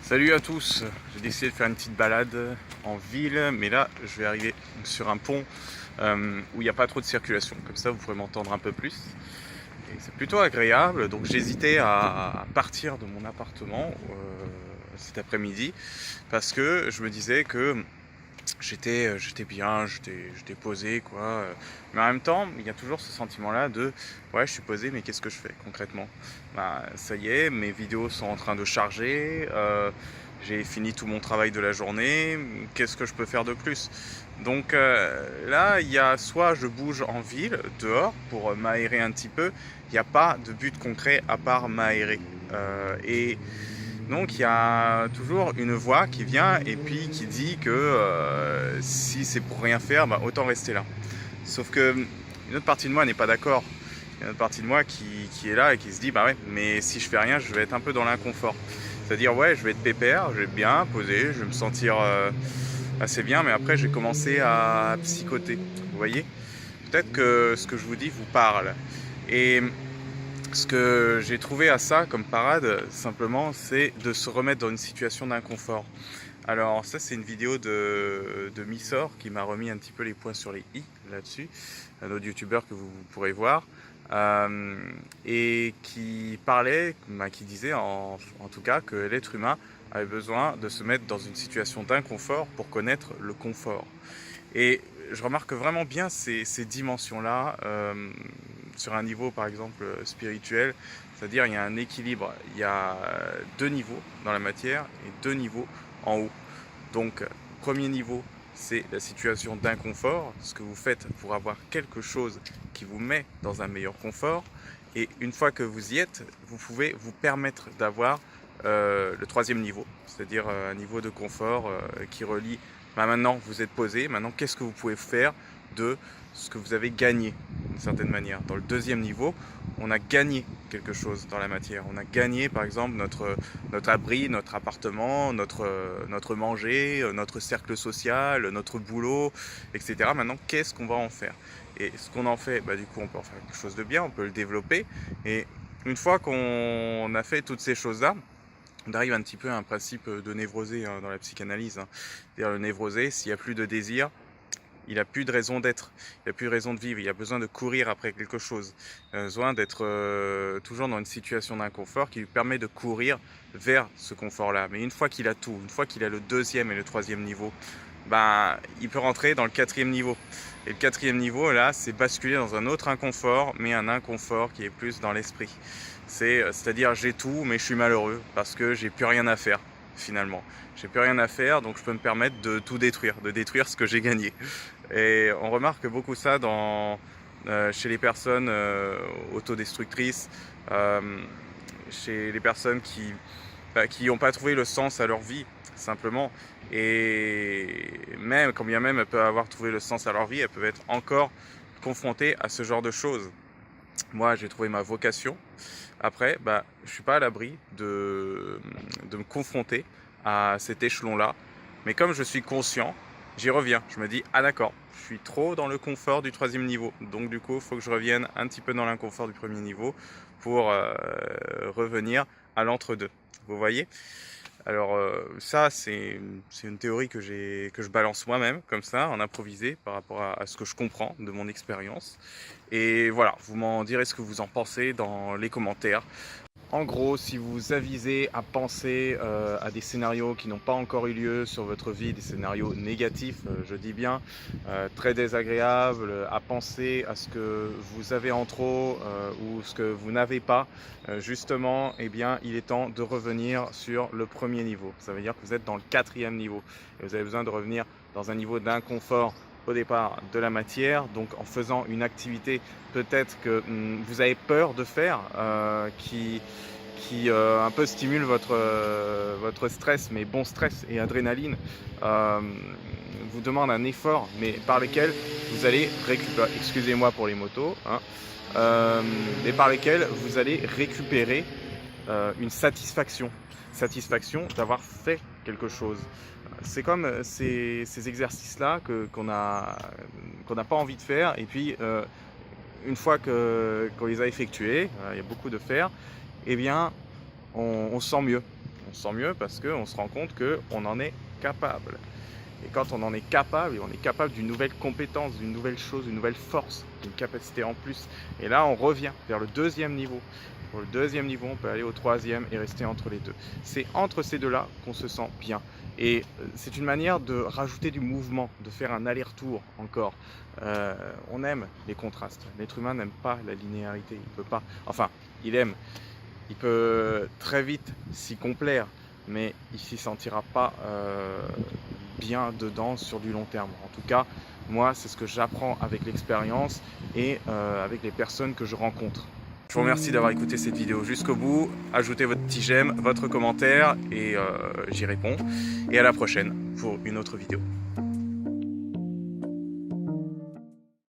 Salut à tous, j'ai décidé de faire une petite balade en ville, mais là je vais arriver sur un pont où il n'y a pas trop de circulation, comme ça vous pourrez m'entendre un peu plus. Et c'est plutôt agréable, donc j'hésitais à partir de mon appartement cet après-midi, parce que je me disais que j'étais bien, j'étais posé quoi. Mais en même temps, il y a toujours ce sentiment-là de ouais, je suis posé, mais qu'est-ce que je fais concrètement? Bah, ça y est, mes vidéos sont en train de charger, j'ai fini tout mon travail de la journée, qu'est-ce que je peux faire de plus? Donc là, il y a soit je bouge en ville, dehors, pour m'aérer un petit peu, il n'y a pas de but concret à part m'aérer. Et donc il y a toujours une voix qui vient et puis qui dit que si c'est pour rien faire, bah, autant rester là. Sauf que une autre partie de moi n'est pas d'accord. Il y a une autre partie de moi qui est là et qui se dit bah ouais, mais si je fais rien, je vais être un peu dans l'inconfort. C'est-à-dire ouais, je vais être pépère, je vais être bien posé, je vais me sentir assez bien, mais après je vais commencer à psychoter. Vous voyez? Peut-être que ce que je vous dis vous parle. Et ce que j'ai trouvé à ça comme parade, simplement, c'est de se remettre dans une situation d'inconfort. Alors ça, c'est une vidéo de Missor qui m'a remis un petit peu les points sur les i là-dessus, un autre youtubeur que vous pourrez voir, et qui parlait, qui disait en tout cas que l'être humain avait besoin de se mettre dans une situation d'inconfort pour connaître le confort. Et je remarque vraiment bien ces dimensions-là sur un niveau par exemple spirituel, c'est-à-dire il y a un équilibre, il y a deux niveaux dans la matière et deux niveaux en haut. Donc premier niveau, c'est la situation d'inconfort, ce que vous faites pour avoir quelque chose qui vous met dans un meilleur confort. Et une fois que vous y êtes, vous pouvez vous permettre d'avoir le troisième niveau, c'est-à-dire un niveau de confort qui relie maintenant vous êtes posé, maintenant qu'est-ce que vous pouvez faire de ce que vous avez gagné d'une certaine manière. Dans le deuxième niveau, on a gagné quelque chose dans la matière. On a gagné par exemple notre abri, notre appartement, notre manger, notre cercle social, notre boulot, etc. Maintenant, qu'est-ce qu'on va en faire? Et ce qu'on en fait, bah, du coup, on peut en faire quelque chose de bien, on peut le développer. Et une fois qu'on a fait toutes ces choses-là, on arrive un petit peu à un principe de névrosé dans la psychanalyse. C'est-à-dire le névrosé, s'il n'y a plus de désir, il n'a plus de raison d'être, il n'a plus de raison de vivre, il a besoin de courir après quelque chose. Il a besoin d'être toujours dans une situation d'inconfort qui lui permet de courir vers ce confort-là. Mais une fois qu'il a tout, une fois qu'il a le deuxième et le troisième niveau, ben, il peut rentrer dans le quatrième niveau. Et le quatrième niveau, là, c'est basculer dans un autre inconfort, mais un inconfort qui est plus dans l'esprit. C'est-à-dire j'ai tout, mais je suis malheureux parce que j'ai plus rien à faire, finalement. J'ai plus rien à faire, donc je peux me permettre de tout détruire, de détruire ce que j'ai gagné. Et on remarque beaucoup ça chez les personnes autodestructrices, chez les personnes qui n'ont pas trouvé le sens à leur vie, simplement. Et même, quand bien même elles peuvent avoir trouvé le sens à leur vie, elles peuvent être encore confrontées à ce genre de choses. Moi, j'ai trouvé ma vocation. Après, bah, je ne suis pas à l'abri de me confronter à cet échelon-là. Mais comme je suis conscient, j'y reviens. Je me dis, ah d'accord, je suis trop dans le confort du troisième niveau. Donc du coup, il faut que je revienne un petit peu dans l'inconfort du premier niveau pour revenir à l'entre-deux. Vous voyez? Alors ça, c'est une théorie que je balance moi-même, comme ça, en improvisé, par rapport à ce que je comprends de mon expérience. Et voilà, vous m'en direz ce que vous en pensez dans les commentaires. En gros, si vous avisez à penser à des scénarios qui n'ont pas encore eu lieu sur votre vie, des scénarios négatifs, je dis bien, très désagréables, à penser à ce que vous avez en trop ou ce que vous n'avez pas, justement, eh bien, il est temps de revenir sur le premier niveau. Ça veut dire que vous êtes dans le quatrième niveau et vous avez besoin de revenir dans un niveau d'inconfort au départ de la matière, donc en faisant une activité peut-être que vous avez peur de faire, qui un peu stimule votre stress, mais bon stress et adrénaline, vous demande un effort, mais par lequel vous allez récupérer, excusez-moi pour les motos, hein, mais par lesquels vous allez récupérer une satisfaction d'avoir fait quelque chose. C'est comme ces exercices-là qu'on n'a pas envie de faire, et puis une fois qu'on les a effectués, il y a beaucoup de faire, eh bien on se sent mieux. On se sent mieux parce qu'on se rend compte qu'on en est capable. Et quand on en est capable, on est capable d'une nouvelle compétence, d'une nouvelle chose, d'une nouvelle force, d'une capacité en plus. Et là, on revient vers le deuxième niveau. Pour le deuxième niveau, on peut aller au troisième et rester entre les deux. C'est entre ces deux-là qu'on se sent bien. Et c'est une manière de rajouter du mouvement, de faire un aller-retour encore. On aime les contrastes. L'être humain n'aime pas la linéarité. Il peut pas. Enfin, il aime. Il peut très vite s'y complaire, mais il s'y sentira pas bien dedans sur du long terme. En tout cas, moi, c'est ce que j'apprends avec l'expérience et avec les personnes que je rencontre. Je vous remercie d'avoir écouté cette vidéo jusqu'au bout. Ajoutez votre petit j'aime, votre commentaire et j'y réponds. Et à la prochaine pour une autre vidéo.